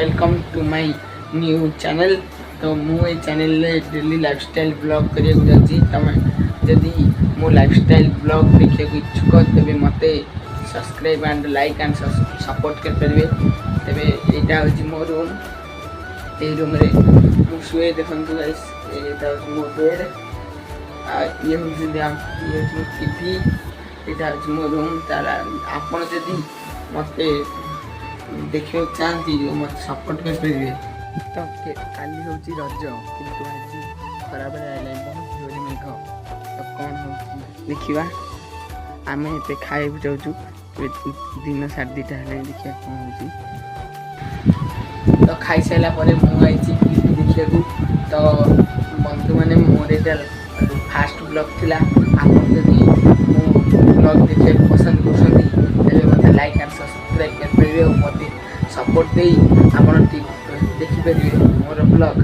Welcome to my new channel. तो मुझे channel daily lifestyle blog करिया जाची। तमे जदि मो लाइफस्टाइल ब्लॉग देखिए इच्छुक तेबे मते subscribe and like and support कर परिवे। तेबे एटा होची मो रूम। ए रूम रे मु सुए देखंतु गाइस, एटा होची मो बेड। ये होची मो टीवी। एटा होची मो रूम। तारा आपण जदि मते देखिए चाहती मत सपोर्ट कर परिवे। तो काली होची रज किंतु आज खराब आइले बहुत जोरी मेघ। तो कौन हो देखिवा। आमे एते खाइब जाउछु दिन 2:30 हेले देखिया कौन होची। तो खाई साइला परे मु आइची देखिया को। तो बंधु माने मोर एटा फास्ट ब्लॉग थिला। आपन जदि मो ब्लॉग देखिए पसंद करसंती तले मते लाइक एंड सब्सक्राइब कर परिवे और मते सपोर्ट दे आपण देखि परिवे मोर ब्लॉग।